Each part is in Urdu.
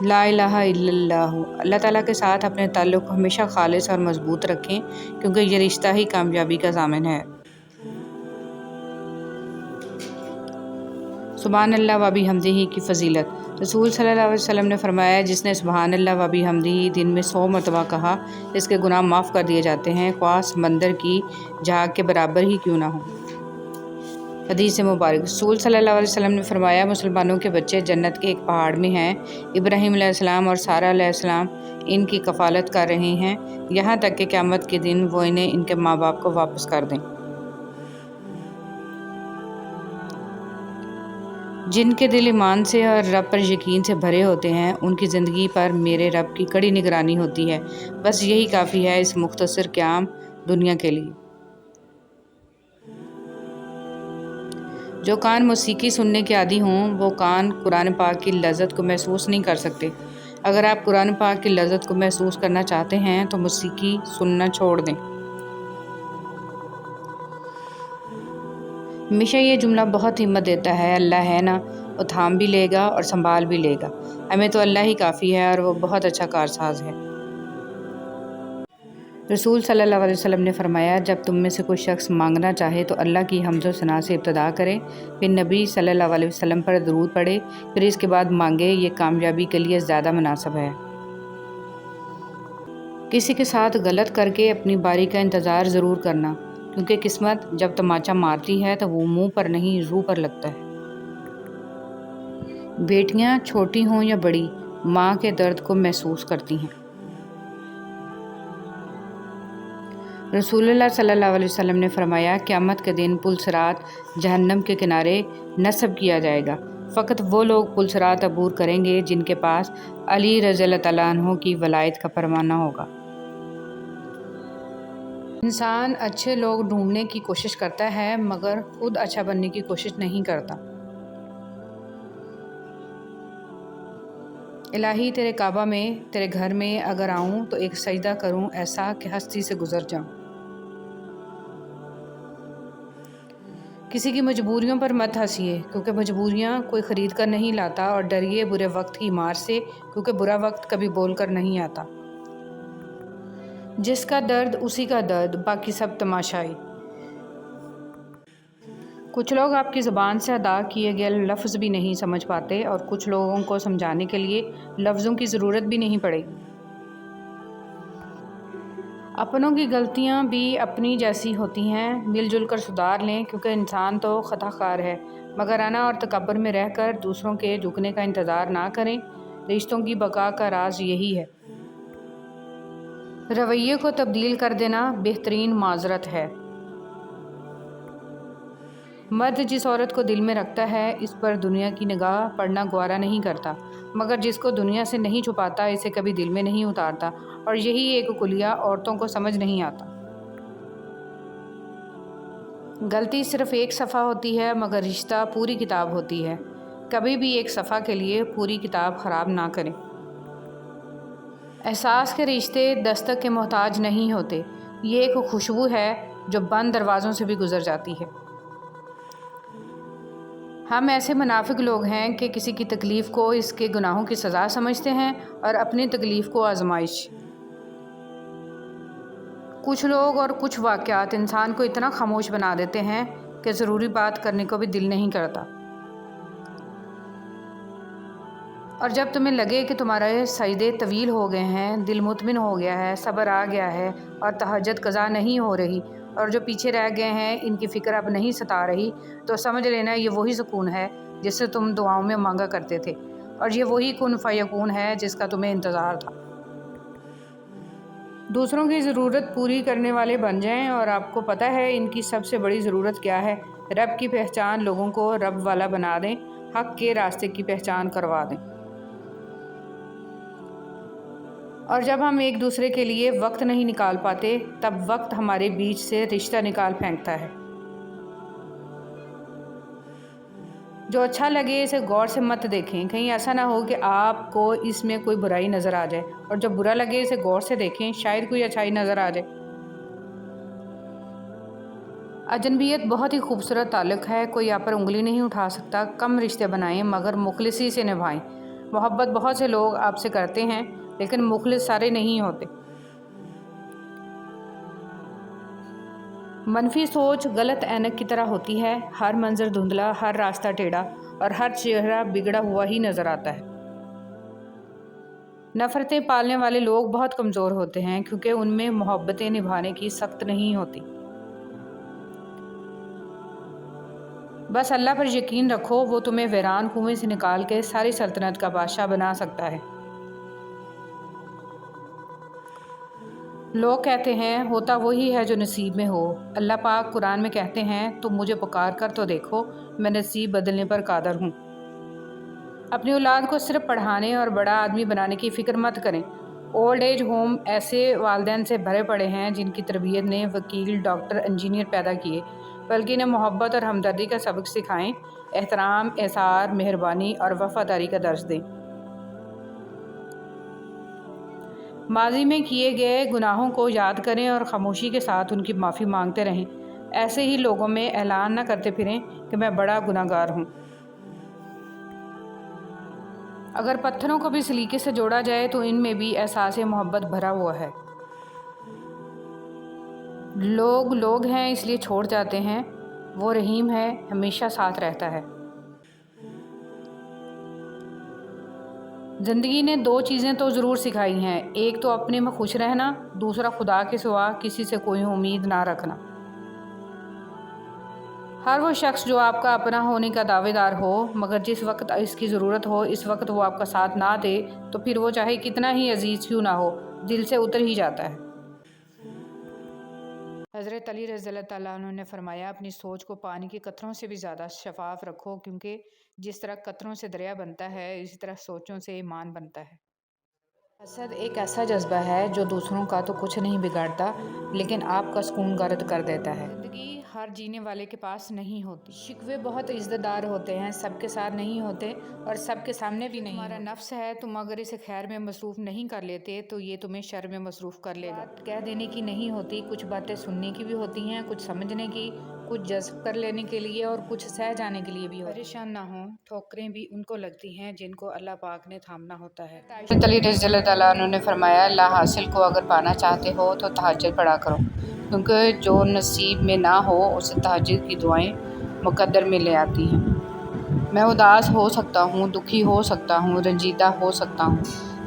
لا الہ الا اللہ۔ اللہ تعالیٰ کے ساتھ اپنے تعلق کو ہمیشہ خالص اور مضبوط رکھیں، کیونکہ یہ رشتہ ہی کامیابی کا ضامن ہے۔ سبحان اللہ و بحمدہ کی فضیلت۔ رسول صلی اللہ علیہ وسلم نے فرمایا، جس نے سبحان اللہ و بحمدہ دن میں 100 مرتبہ کہا، اس کے گناہ معاف کر دیے جاتے ہیں، خواہ سمندر کی جھاگ کے برابر ہی کیوں نہ ہوں۔ حدیث مبارک۔ رسول صلی اللہ علیہ وسلم نے فرمایا، مسلمانوں کے بچے جنت کے ایک پہاڑ میں ہیں، ابراہیم علیہ السلام اور سارہ علیہ السلام ان کی کفالت کر رہے ہیں، یہاں تک کہ قیامت کے دن وہ انہیں ان کے ماں باپ کو واپس کر دیں۔ جن کے دل ایمان سے اور رب پر یقین سے بھرے ہوتے ہیں، ان کی زندگی پر میرے رب کی کڑی نگرانی ہوتی ہے، بس یہی کافی ہے اس مختصر قیام دنیا کے لیے۔ جو کان موسیقی سننے کے عادی ہوں، وہ کان قرآن پاک کی لذت کو محسوس نہیں کر سکتے۔ اگر آپ قرآن پاک کی لذت کو محسوس کرنا چاہتے ہیں تو موسیقی سننا چھوڑ دیں۔ ہمیشہ یہ جملہ بہت ہمت دیتا ہے، اللہ ہے نا، وہ تھام بھی لے گا اور سنبھال بھی لے گا، ہمیں تو اللہ ہی کافی ہے اور وہ بہت اچھا کارساز ہے۔ رسول صلی اللہ علیہ وسلم نے فرمایا، جب تم میں سے کوئی شخص مانگنا چاہے تو اللہ کی حمد و ثنا سے ابتدا کرے، پھر نبی صلی اللہ علیہ وسلم پر درود پڑھے، پھر اس کے بعد مانگے، یہ کامیابی کے لیے زیادہ مناسب ہے۔ کسی کے ساتھ غلط کر کے اپنی باری کا انتظار ضرور کرنا، کیونکہ قسمت جب تماچا مارتی ہے تو وہ منہ پر نہیں روح پر لگتا ہے۔ بیٹیاں چھوٹی ہوں یا بڑی، ماں کے درد کو محسوس کرتی ہیں۔ رسول اللہ صلی اللہ علیہ وسلم نے فرمایا، قیامت کے دن پل صراط جہنم کے کنارے نصب کیا جائے گا، فقط وہ لوگ پل صراط عبور کریں گے جن کے پاس علی رضی اللہ تعالیٰ عنہ کی ولایت کا پروانہ ہوگا۔ انسان اچھے لوگ ڈھونڈنے کی کوشش کرتا ہے مگر خود اچھا بننے کی کوشش نہیں کرتا۔ الہی تیرے کعبہ میں، تیرے گھر میں اگر آؤں تو ایک سجدہ کروں ایسا کہ ہستی سے گزر جاؤں۔ کسی کی مجبوریوں پر مت ہنسیے، کیونکہ مجبوریاں کوئی خرید کر نہیں لاتا، اور ڈریے برے وقت کی مار سے، کیونکہ برا وقت کبھی بول کر نہیں آتا۔ جس کا درد اسی کا درد، باقی سب تماشائی۔ کچھ لوگ آپ کی زبان سے ادا کیے گئے لفظ بھی نہیں سمجھ پاتے، اور کچھ لوگوں کو سمجھانے کے لیے لفظوں کی ضرورت بھی نہیں پڑے گی۔ اپنوں کی غلطیاں بھی اپنی جیسی ہوتی ہیں، مل جل کر سدھار لیں، کیونکہ انسان تو خطا کار ہے، مگر انا اور تکبر میں رہ کر دوسروں کے جھکنے کا انتظار نہ کریں۔ رشتوں کی بقا کا راز یہی ہے۔ رویے کو تبدیل کر دینا بہترین معذرت ہے۔ مرد جس عورت کو دل میں رکھتا ہے، اس پر دنیا کی نگاہ پڑنا گوارا نہیں کرتا، مگر جس کو دنیا سے نہیں چھپاتا، اسے کبھی دل میں نہیں اتارتا، اور یہی ایک کلیہ عورتوں کو سمجھ نہیں آتا۔ غلطی صرف ایک صفحہ ہوتی ہے، مگر رشتہ پوری کتاب ہوتی ہے۔ کبھی بھی ایک صفحہ کے لیے پوری کتاب خراب نہ کریں۔ احساس کے رشتے دستک کے محتاج نہیں ہوتے، یہ ایک خوشبو ہے جو بند دروازوں سے بھی گزر جاتی ہے۔ ہم ایسے منافق لوگ ہیں کہ کسی کی تکلیف کو اس کے گناہوں کی سزا سمجھتے ہیں اور اپنی تکلیف کو آزمائش۔ کچھ لوگ اور کچھ واقعات انسان کو اتنا خاموش بنا دیتے ہیں کہ ضروری بات کرنے کو بھی دل نہیں کرتا۔ اور جب تمہیں لگے کہ تمہارے سجدے طویل ہو گئے ہیں، دل مطمئن ہو گیا ہے، صبر آ گیا ہے اور تہجد قضا نہیں ہو رہی، اور جو پیچھے رہ گئے ہیں ان کی فکر اب نہیں ستا رہی، تو سمجھ لینا یہ وہی سکون ہے جس سے تم دعاؤں میں مانگا کرتے تھے، اور یہ وہی کن فیکون ہے جس کا تمہیں انتظار تھا۔ دوسروں کی ضرورت پوری کرنے والے بن جائیں، اور آپ کو پتہ ہے ان کی سب سے بڑی ضرورت کیا ہے؟ رب کی پہچان، لوگوں کو رب والا بنا دیں، حق کے راستے کی پہچان کروا دیں۔ اور جب ہم ایک دوسرے کے لیے وقت نہیں نکال پاتے، تب وقت ہمارے بیچ سے رشتہ نکال پھینکتا ہے۔ جو اچھا لگے اسے غور سے مت دیکھیں، کہیں ایسا نہ ہو کہ آپ کو اس میں کوئی برائی نظر آ جائے، اور جو برا لگے اسے غور سے دیکھیں، شاید کوئی اچھائی نظر آ جائے۔ اجنبیت بہت ہی خوبصورت تعلق ہے، کوئی آپ پر انگلی نہیں اٹھا سکتا۔ کم رشتے بنائیں مگر مخلصی سے نبھائیں۔ محبت بہت سے لوگ آپ سے کرتے ہیں لیکن مخلص سارے نہیں ہوتے۔ منفی سوچ غلط اینک کی طرح ہوتی ہے، ہر منظر دھندلا، ہر راستہ ٹیڑھا اور ہر چہرہ بگڑا ہوا ہی نظر آتا ہے۔ نفرتیں پالنے والے لوگ بہت کمزور ہوتے ہیں کیونکہ ان میں محبتیں نبھانے کی سخت نہیں ہوتی۔ بس اللہ پر یقین رکھو، وہ تمہیں ویران کنویں سے نکال کے ساری سلطنت کا بادشاہ بنا سکتا ہے۔ لوگ کہتے ہیں ہوتا وہی ہے جو نصیب میں ہو۔ اللہ پاک قرآن میں کہتے ہیں تم مجھے پکار کر تو دیکھو، میں نصیب بدلنے پر قادر ہوں۔ اپنی اولاد کو صرف پڑھانے اور بڑا آدمی بنانے کی فکر مت کریں۔ اولڈ ایج ہوم ایسے والدین سے بھرے پڑے ہیں جن کی تربیت نے وکیل، ڈاکٹر، انجینئر پیدا کیے، بلکہ انہیں محبت اور ہمدردی کا سبق سکھائیں، احترام، احسان، مہربانی اور وفاداری کا درس دیں۔ ماضی میں کیے گئے گناہوں کو یاد کریں اور خاموشی کے ساتھ ان کی معافی مانگتے رہیں۔ ایسے ہی لوگوں میں اعلان نہ کرتے پھریں کہ میں بڑا گناہ گار ہوں۔ اگر پتھروں کو بھی سلیقے سے جوڑا جائے تو ان میں بھی احساس محبت بھرا ہوا ہے۔ لوگ ہیں اس لیے چھوڑ جاتے ہیں، وہ رحیم ہے، ہمیشہ ساتھ رہتا ہے۔ زندگی نے دو چیزیں تو ضرور سکھائی ہیں، ایک تو اپنے میں خوش رہنا، دوسرا خدا کے سوا کسی سے کوئی امید نہ رکھنا۔ ہر وہ شخص جو آپ کا اپنا ہونے کا دعوے دار ہو مگر جس وقت اس کی ضرورت ہو اس وقت وہ آپ کا ساتھ نہ دے تو پھر وہ چاہے کتنا ہی عزیز کیوں نہ ہو دل سے اتر ہی جاتا ہے۔ حضرت علی رضی اللہ تعالیٰ عنہ نے فرمایا اپنی سوچ کو پانی کے قطروں سے بھی زیادہ شفاف رکھو، کیونکہ جس طرح قطروں سے دریا بنتا ہے اسی طرح سوچوں سے ایمان بنتا ہے۔ حسد ایک ایسا جذبہ ہے جو دوسروں کا تو کچھ نہیں بگاڑتا لیکن آپ کا سکون گرد کر دیتا ہے۔ زندگی ہر جینے والے کے پاس نہیں ہوتی، شکوے بہت عزت دار ہوتے ہیں، سب کے ساتھ نہیں ہوتے اور سب کے سامنے بھی نہیں۔ تمہارا نفس ہے، تم اگر اسے خیر میں مصروف نہیں کر لیتے تو یہ تمہیں شر میں مصروف کر لے گا۔ کہہ دینے کی نہیں ہوتی، کچھ باتیں سننے کی بھی ہوتی ہیں، کچھ سمجھنے کی، کچھ جذب کر لینے کے لیے اور کچھ سہ جانے کے لیے بھی ہوتی ہیں۔ پریشان نہ ہوں، ٹھوکریں بھی ان کو لگتی ہیں جن کو اللہ پاک نے تھامنا ہوتا ہے۔ حضرت علی رضی اللہ تعالیٰ عنہ نے فرمایا اللہ حاصل کو اگر پانا چاہتے ہو تو تہجد پڑھا کرو، کیونکہ جو نصیب میں نہ ہو اسے تہجد کی دعائیں مقدر میں لے آتی ہیں۔ میں اداس ہو سکتا ہوں، دکھی ہو سکتا ہوں، رنجیدہ ہو سکتا ہوں،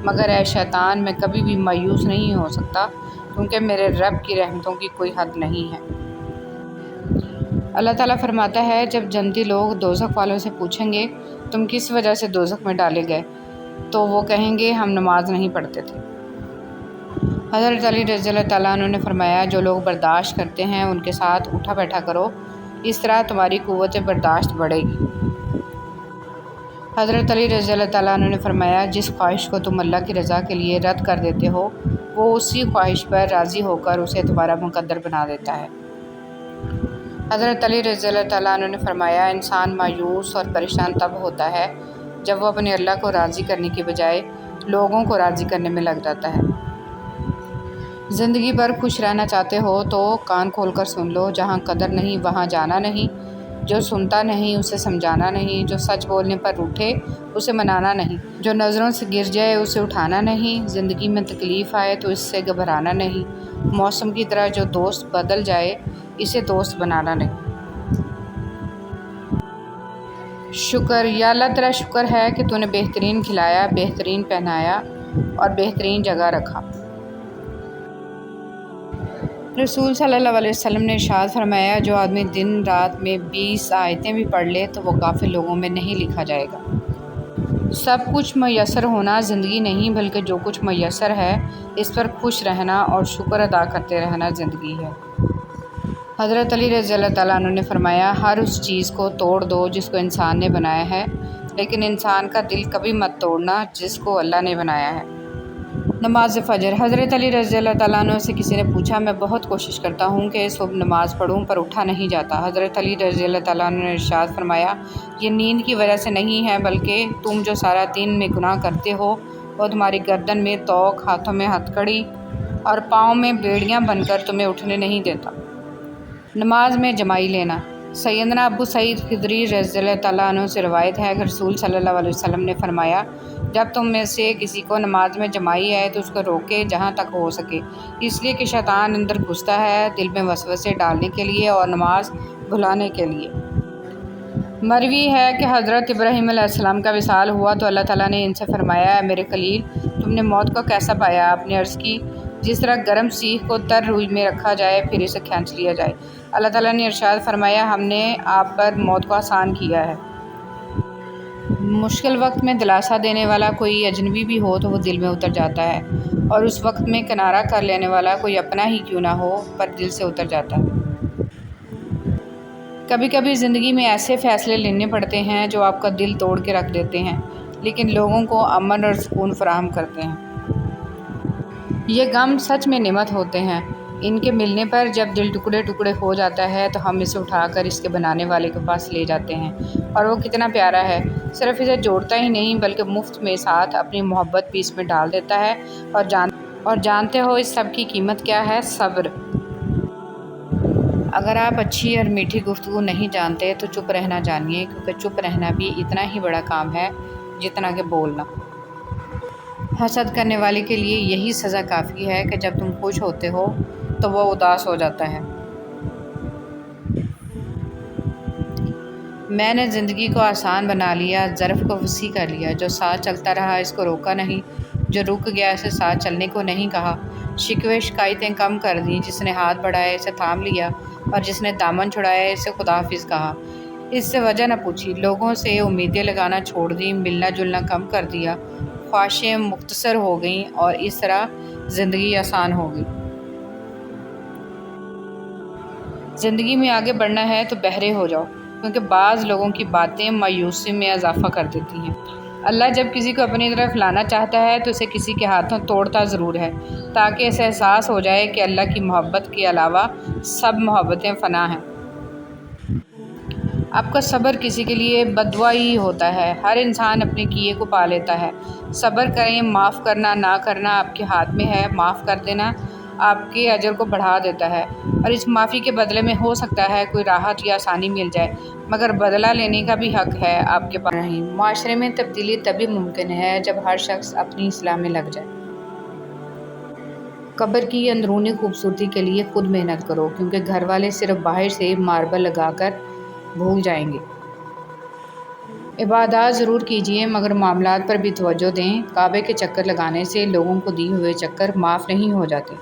مگر اے شیطان میں کبھی بھی مایوس نہیں ہو سکتا، کیونکہ میرے رب کی رحمتوں کی کوئی حد نہیں ہے۔ اللہ تعالیٰ فرماتا ہے جب جنتی لوگ دوزخ والوں سے پوچھیں گے تم کس وجہ سے دوزخ میں ڈالے گئے تو وہ کہیں گے ہم نماز نہیں پڑھتے تھے۔ حضرت علی رضی اللہ تعالیٰ عنہ نے فرمایا جو لوگ برداشت کرتے ہیں ان کے ساتھ اٹھا بیٹھا کرو، اس طرح تمہاری قوت برداشت بڑھے گی۔ حضرت علی رضی اللہ تعالیٰ عنہ نے فرمایا جس خواہش کو تم اللہ کی رضا کے لیے رد کر دیتے ہو وہ اسی خواہش پر راضی ہو کر اسے تمہارا مقدر بنا دیتا ہے۔ حضرت علی رضی اللہ تعالیٰ عنہ نے فرمایا انسان مایوس اور پریشان تب ہوتا ہے جب وہ اپنے اللہ کو راضی کرنے کی بجائے لوگوں کو راضی کرنے میں لگ جاتا ہے۔ زندگی بھر خوش رہنا چاہتے ہو تو کان کھول کر سن لو، جہاں قدر نہیں وہاں جانا نہیں، جو سنتا نہیں اسے سمجھانا نہیں، جو سچ بولنے پر روٹھے اسے منانا نہیں، جو نظروں سے گر جائے اسے اٹھانا نہیں، زندگی میں تکلیف آئے تو اس سے گھبرانا نہیں، موسم کی طرح جو دوست بدل جائے اسے دوست بنانا نہیں۔ شکر، یا اللہ تیرا شکر ہے کہ تو نے بہترین کھلایا، بہترین پہنایا اور بہترین جگہ رکھا۔ رسول صلی اللہ علیہ وسلم نے ارشاد فرمایا جو آدمی دن رات میں 20 آیتیں بھی پڑھ لے تو وہ غافل لوگوں میں نہیں لکھا جائے گا۔ سب کچھ میسر ہونا زندگی نہیں بلکہ جو کچھ میسر ہے اس پر خوش رہنا اور شکر ادا کرتے رہنا زندگی ہے۔ حضرت علی رضی اللہ تعالیٰ عنہ نے فرمایا ہر اس چیز کو توڑ دو جس کو انسان نے بنایا ہے، لیکن انسان کا دل کبھی مت توڑنا جس کو اللہ نے بنایا ہے۔ نماز فجر، حضرت علی رضی اللہ تعالیٰ عنہ سے کسی نے پوچھا میں بہت کوشش کرتا ہوں کہ صبح نماز پڑھوں پر اٹھا نہیں جاتا۔ حضرت علی رضی اللہ تعالیٰ عنہ نے ارشاد فرمایا یہ نیند کی وجہ سے نہیں ہے بلکہ تم جو سارا دن میں گناہ کرتے ہو وہ تمہاری گردن میں توق، ہاتھوں میں ہتھکڑی اور پاؤں میں بیڑیاں بن کر تمہیں اٹھنے نہیں دیتا۔ نماز میں جمائی لینا، سیدنا ابو سعید خدری رضی اللہ تعالیٰ عنہ سے روایت ہے کہ رسول صلی اللہ علیہ وسلم نے فرمایا جب تم میں سے کسی کو نماز میں جمائی ہے تو اس کو روکے جہاں تک ہو سکے، اس لیے کہ شیطان اندر گھستا ہے دل میں وسوسے ڈالنے کے لیے اور نماز بھلانے کے لیے۔ مروی ہے کہ حضرت ابراہیم علیہ السلام کا وصال ہوا تو اللہ تعالیٰ نے ان سے فرمایا، اے میرے خلیل، تم نے موت کو کیسا پایا؟ آپ نے عرض کی، جس طرح گرم سیخ کو تر روئی میں رکھا جائے پھر اسے کھینچ لیا جائے۔ اللہ تعالیٰ نے ارشاد فرمایا، ہم نے آپ پر موت کو آسان کیا ہے۔ مشکل وقت میں دلاسا دینے والا کوئی اجنبی بھی ہو تو وہ دل میں اتر جاتا ہے، اور اس وقت میں کنارہ کر لینے والا کوئی اپنا ہی کیوں نہ ہو پر دل سے اتر جاتا ہے۔ کبھی کبھی زندگی میں ایسے فیصلے لینے پڑتے ہیں جو آپ کا دل توڑ کے رکھ دیتے ہیں، لیکن لوگوں کو امن اور سکون فراہم کرتے ہیں۔ یہ غم سچ میں نعمت ہوتے ہیں، ان کے ملنے پر جب دل ٹکڑے ٹکڑے ہو جاتا ہے تو ہم اسے اٹھا کر اس کے بنانے والے کے پاس لے جاتے ہیں، اور وہ کتنا پیارا ہے، صرف اسے جوڑتا ہی نہیں بلکہ مفت میں ساتھ اپنی محبت بھی اس میں ڈال دیتا ہے۔ اور جانتے ہو اس سب کی قیمت کیا ہے؟ صبر۔ اگر آپ اچھی اور میٹھی گفتگو نہیں جانتے تو چپ رہنا جانیے، کیونکہ چپ رہنا بھی اتنا ہی بڑا کام ہے جتنا کہ بولنا۔ حسد کرنے والے کے لیے یہی سزا کافی ہے کہ جب تم خوش ہوتے ہو تو وہ اداس ہو جاتا ہے۔ میں نے زندگی کو آسان بنا لیا، ظرف کو وسیع کر لیا، جو ساتھ چلتا رہا اس کو روکا نہیں، جو رک گیا اسے ساتھ چلنے کو نہیں کہا، شکوے شکایتیں کم کر دیں، جس نے ہاتھ بڑھائے اسے تھام لیا، اور جس نے دامن چھڑایا اسے خدا حافظ کہا، اس سے وجہ نہ پوچھی، لوگوں سے امیدیں لگانا چھوڑ دیں، ملنا جلنا کم کر دیا، خواہشیں مختصر ہو گئیں، اور اس طرح زندگی آسان ہو گئی۔ زندگی میں آگے بڑھنا ہے تو بہرے ہو جاؤ، کیونکہ بعض لوگوں کی باتیں مایوسی میں اضافہ کر دیتی ہیں۔ اللہ جب کسی کو اپنی طرف لانا چاہتا ہے تو اسے کسی کے ہاتھوں توڑتا ضرور ہے، تاکہ اسے احساس ہو جائے کہ اللہ کی محبت کے علاوہ سب محبتیں فنا ہیں۔ آپ کا صبر کسی کے لیے بد دعا ہی ہوتا ہے، ہر انسان اپنے کیے کو پا لیتا ہے۔ صبر کریں، معاف کرنا نہ کرنا آپ کے ہاتھ میں ہے، معاف کر دینا آپ کے اجر کو بڑھا دیتا ہے، اور اس معافی کے بدلے میں ہو سکتا ہے کوئی راحت یا آسانی مل جائے، مگر بدلہ لینے کا بھی حق ہے آپ کے پاس نہیں۔ معاشرے میں تبدیلی تبھی ممکن ہے جب ہر شخص اپنی اصلاح میں لگ جائے۔ قبر کی اندرونی خوبصورتی کے لیے خود محنت کرو، کیونکہ گھر والے صرف باہر سے ماربل لگا کر بھول جائیں گے۔ عبادات ضرور کیجیے مگر معاملات پر بھی توجہ دیں، کعبے کے چکر لگانے سے لوگوں کو دیے ہوئے چکر معاف نہیں ہو جاتے۔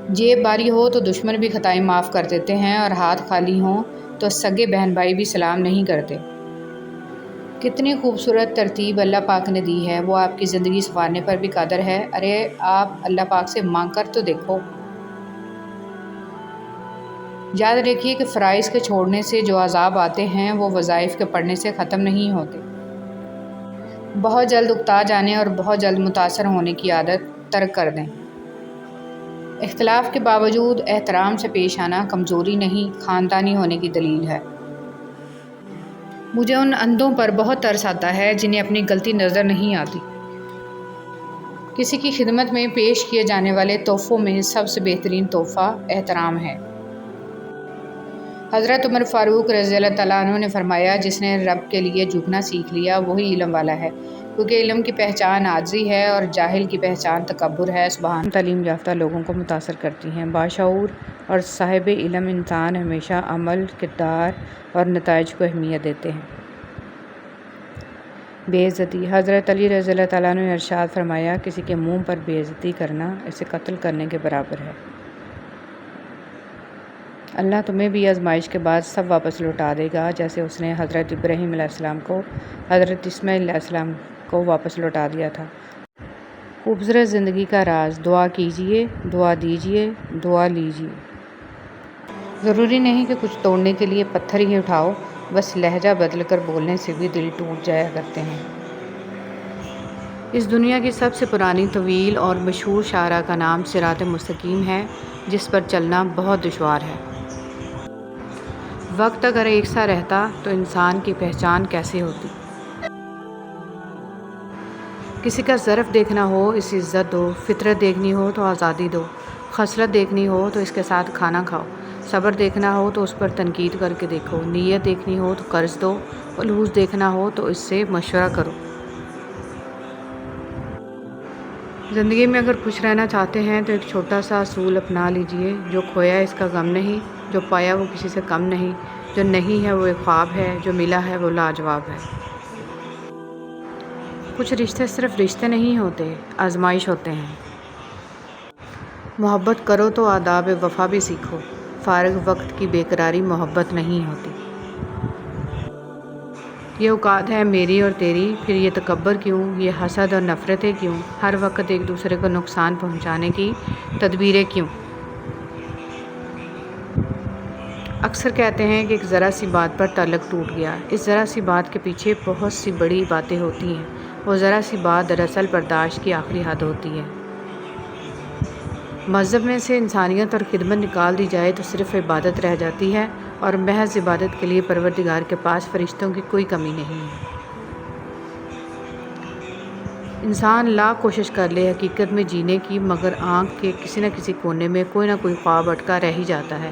جیب باری ہو تو دشمن بھی خطائیں معاف کر دیتے ہیں، اور ہاتھ خالی ہوں تو سگے بہن بھائی بھی سلام نہیں کرتے۔ کتنی خوبصورت ترتیب اللہ پاک نے دی ہے، وہ آپ کی زندگی سنوارنے پر بھی قادر ہے۔ ارے آپ اللہ پاک سے مانگ کر تو دیکھو۔ یاد رکھیے کہ فرائض کے چھوڑنے سے جو عذاب آتے ہیں وہ وظائف کے پڑھنے سے ختم نہیں ہوتے۔ بہت جلد اکتا جانے اور بہت جلد متاثر ہونے کی عادت ترک کر دیں۔ اختلاف کے باوجود احترام سے پیش آنا کمزوری نہیں، خاندانی ہونے کی دلیل ہے۔ مجھے ان اندھوں پر بہت ترس آتا ہے جنہیں اپنی غلطی نظر نہیں آتی۔ کسی کی خدمت میں پیش کیے جانے والے تحفوں میں سب سے بہترین تحفہ احترام ہے۔ حضرت عمر فاروق رضی اللہ تعالیٰ عنہ نے فرمایا، جس نے رب کے لیے جھکنا سیکھ لیا وہی علم والا ہے، کیونکہ علم کی پہچان عاجزی ہے اور جاہل کی پہچان تکبر ہے۔ سبحان۔ تعلیم یافتہ لوگوں کو متاثر کرتی ہیں۔ باشعور اور صاحب علم انسان ہمیشہ عمل، کردار اور نتائج کو اہمیت دیتے ہیں۔ بے عزتی۔ حضرت علی رضی اللہ تعالیٰ عنہ نے ارشاد فرمایا، کسی کے منہ پر بے عزتی کرنا اسے قتل کرنے کے برابر ہے۔ اللہ تمہیں بھی آزمائش کے بعد سب واپس لوٹا دے گا، جیسے اس نے حضرت ابراہیم علیہ السلام کو حضرت اسماعیل علیہ السلام کو واپس لوٹا دیا تھا۔ خوبصورت زندگی کا راز: دعا کیجیے، دعا دیجیے، دعا لیجیے۔ ضروری نہیں کہ کچھ توڑنے کے لیے پتھر ہی اٹھاؤ، بس لہجہ بدل کر بولنے سے بھی دل ٹوٹ جایا کرتے ہیں۔ اس دنیا کی سب سے پرانی، طویل اور مشہور شاہراہ کا نام صراط مستقیم ہے، جس پر چلنا بہت دشوار ہے۔ وقت اگر ایک سا رہتا تو انسان کی پہچان کیسے ہوتی؟ کسی کا ظرف دیکھنا ہو اسے عزت دو، فطرت دیکھنی ہو تو آزادی دو، خصلت دیکھنی ہو تو اس کے ساتھ کھانا کھاؤ، صبر دیکھنا ہو تو اس پر تنقید کر کے دیکھو، نیت دیکھنی ہو تو قرض دو، خلوص دیکھنا ہو تو اس سے مشورہ کرو۔ زندگی میں اگر خوش رہنا چاہتے ہیں تو ایک چھوٹا سا اصول اپنا لیجئے: جو کھویا اس کا غم نہیں، جو پایا وہ کسی سے کم نہیں، جو نہیں ہے وہ ایک خواب ہے، جو ملا ہے وہ لاجواب ہے۔ کچھ رشتے صرف رشتے نہیں ہوتے، آزمائش ہوتے ہیں۔ محبت کرو تو آداب وفا بھی سیکھو، فارغ وقت کی بے قراری محبت نہیں ہوتی۔ یہ اوقات ہے میری اور تیری، پھر یہ تکبر کیوں، یہ حسد اور نفرتیں کیوں، ہر وقت ایک دوسرے کو نقصان پہنچانے کی تدبیریں کیوں؟ اکثر کہتے ہیں کہ ایک ذرا سی بات پر تعلق ٹوٹ گیا۔ اس ذرا سی بات کے پیچھے بہت سی بڑی باتیں ہوتی ہیں۔ وہ ذرا سی بات دراصل برداشت کی آخری حد ہوتی ہے۔ مذہب میں سے انسانیت اور خدمت نکال دی جائے تو صرف عبادت رہ جاتی ہے، اور محض عبادت کے لیے پروردگار کے پاس فرشتوں کی کوئی کمی نہیں ہے۔ انسان لاکھ کوشش کر لے حقیقت میں جینے کی، مگر آنکھ کے کسی نہ کسی کونے میں کوئی نہ کوئی خواب اٹکا رہ ہی جاتا ہے۔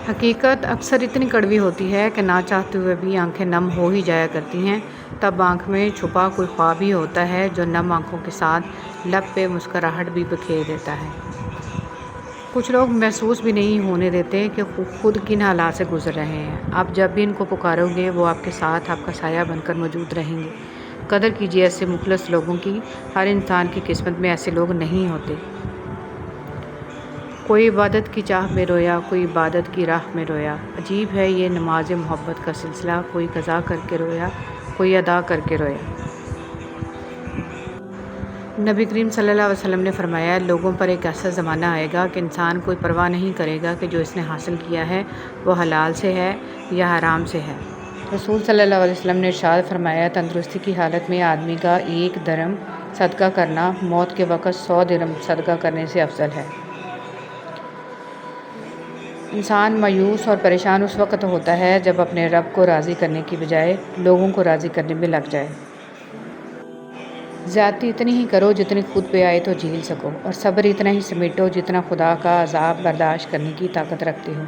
حقیقت اکثر اتنی کڑوی ہوتی ہے کہ نہ چاہتے ہوئے بھی آنکھیں نم ہو ہی جایا کرتی ہیں۔ تب آنکھ میں چھپا کوئی خواب ہی ہوتا ہے جو نم آنکھوں کے ساتھ لب پہ مسکراہٹ بھی بکھیر دیتا ہے۔ کچھ لوگ محسوس بھی نہیں ہونے دیتے کہ خود کن حالات سے گزر رہے ہیں۔ آپ جب بھی ان کو پکارو گے وہ آپ کے ساتھ آپ کا سایہ بن کر موجود رہیں گے۔ قدر کیجیے ایسے مخلص لوگوں کی، ہر انسان کی قسمت میں ایسے لوگ نہیں ہوتے۔ کوئی عبادت کی چاہ میں رویا، کوئی عبادت کی راہ میں رویا، عجیب ہے یہ نماز محبت کا سلسلہ، کوئی قضا کر کے رویا، کوئی ادا کر کے رویا۔ نبی کریم صلی اللہ علیہ وسلم نے فرمایا، لوگوں پر ایک ایسا زمانہ آئے گا کہ انسان کوئی پرواہ نہیں کرے گا کہ جو اس نے حاصل کیا ہے وہ حلال سے ہے یا حرام سے ہے۔ رسول صلی اللہ علیہ وسلم نے ارشاد فرمایا، تندرستی کی حالت میں آدمی کا 1 درم صدقہ کرنا موت کے وقت 100 درم صدقہ کرنے سے افضل ہے۔ انسان مایوس اور پریشان اس وقت ہوتا ہے جب اپنے رب کو راضی کرنے کی بجائے لوگوں کو راضی کرنے میں لگ جائے۔ زیادتی اتنی ہی کرو جتنی خود پہ آئے تو جھیل سکو، اور صبر اتنا ہی سمیٹو جتنا خدا کا عذاب برداشت کرنے کی طاقت رکھتے ہو،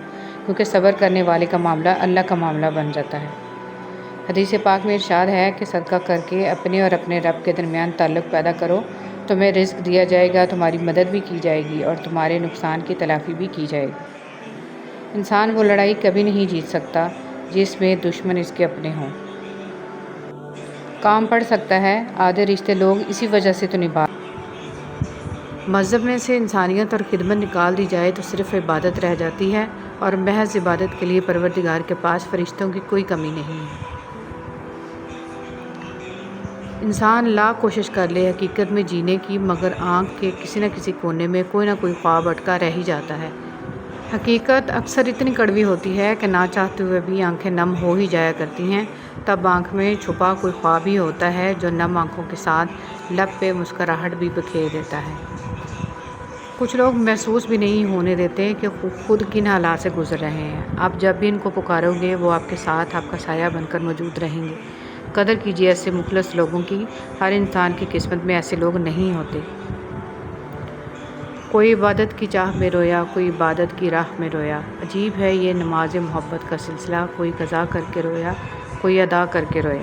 کیونکہ صبر کرنے والے کا معاملہ اللہ کا معاملہ بن جاتا ہے۔ حدیث پاک میں ارشاد ہے کہ صدقہ کر کے اپنے اور اپنے رب کے درمیان تعلق پیدا کرو، تمہیں رزق دیا جائے گا، تمہاری مدد بھی کی جائے گی اور تمہارے نقصان کی تلافی بھی کی جائے گی۔ انسان وہ لڑائی کبھی نہیں جیت سکتا جس میں دشمن اس کے اپنے ہوں۔ کام پڑ سکتا ہے، آدھے رشتے لوگ اسی وجہ سے تو نبھا۔ مذہب میں سے انسانیت اور خدمت نکال دی جائے تو صرف عبادت رہ جاتی ہے، اور محض عبادت کے لیے پروردگار کے پاس فرشتوں کی کوئی کمی نہیں ہے۔ انسان لاکھ کوشش کر لے حقیقت میں جینے کی، مگر آنکھ کے کسی نہ کسی کونے میں کوئی نہ کوئی خواب اٹکا رہ ہی جاتا ہے۔ حقیقت اکثر اتنی کڑوی ہوتی ہے کہ نہ چاہتے ہوئے بھی آنکھیں نم ہو ہی جایا کرتی ہیں۔ تب آنکھ میں چھپا کوئی خواب ہی ہوتا ہے جو نم آنکھوں کے ساتھ لب پہ مسکراہٹ بھی بکھیر دیتا ہے۔ کچھ لوگ محسوس بھی نہیں ہونے دیتے کہ خود کن حالات سے گزر رہے ہیں۔ آپ جب بھی ان کو پکارو گے وہ آپ کے ساتھ آپ کا سایہ بن کر موجود رہیں گے۔ قدر کیجیے ایسے مخلص لوگوں کی، ہر انسان کی قسمت میں ایسے لوگ نہیں ہوتے۔ کوئی عبادت کی چاہ میں رویا، کوئی عبادت کی راہ میں رویا، عجیب ہے یہ نماز محبت کا سلسلہ، کوئی قضا کر کے رویا، کوئی ادا کر کے رویا۔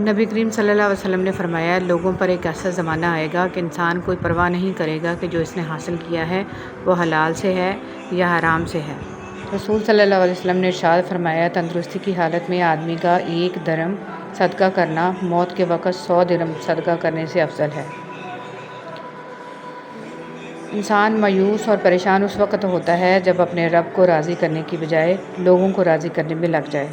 نبی کریم صلی اللہ علیہ وسلم نے فرمایا، لوگوں پر ایک ایسا زمانہ آئے گا کہ انسان کوئی پرواہ نہیں کرے گا کہ جو اس نے حاصل کیا ہے وہ حلال سے ہے یا حرام سے ہے۔ رسول صلی اللہ علیہ وسلم نے ارشاد فرمایا، تندرستی کی حالت میں آدمی کا 1 درم صدقہ کرنا موت کے وقت 100 درم صدقہ کرنے سے افضل ہے۔ انسان مایوس اور پریشان اس وقت ہوتا ہے جب اپنے رب کو راضی کرنے کی بجائے لوگوں کو راضی کرنے میں لگ جائے۔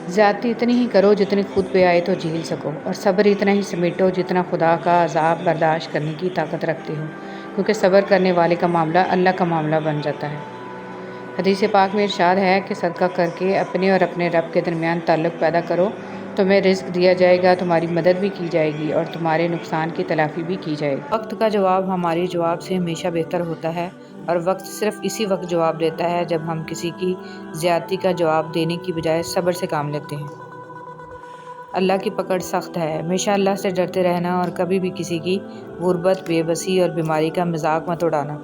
زیادتی اتنی ہی کرو جتنی خود پہ آئے تو جھیل سکو، اور صبر اتنا ہی سمیٹو جتنا خدا کا عذاب برداشت کرنے کی طاقت رکھتے ہو، کیونکہ صبر کرنے والے کا معاملہ اللہ کا معاملہ بن جاتا ہے۔ حدیث پاک میں ارشاد ہے کہ صدقہ کر کے اپنے اور اپنے رب کے درمیان تعلق پیدا کرو، تمہیں رزق دیا جائے گا، تمہاری مدد بھی کی جائے گی اور تمہارے نقصان کی تلافی بھی کی جائے گی۔ وقت کا جواب ہمارے جواب سے ہمیشہ بہتر ہوتا ہے، اور وقت صرف اسی وقت جواب دیتا ہے جب ہم کسی کی زیادتی کا جواب دینے کی بجائے صبر سے کام لیتے ہیں۔ اللہ کی پکڑ سخت ہے، ہمیشہ اللہ سے ڈرتے رہنا اور کبھی بھی کسی کی غربت، بے بسی اور بیماری کا مذاق مت اڑانا۔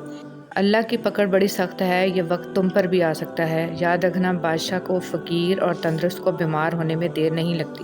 اللہ کی پکڑ بڑی سخت ہے، یہ وقت تم پر بھی آ سکتا ہے۔ یاد رکھنا، بادشاہ کو فقیر اور تندرست کو بیمار ہونے میں دیر نہیں لگتی۔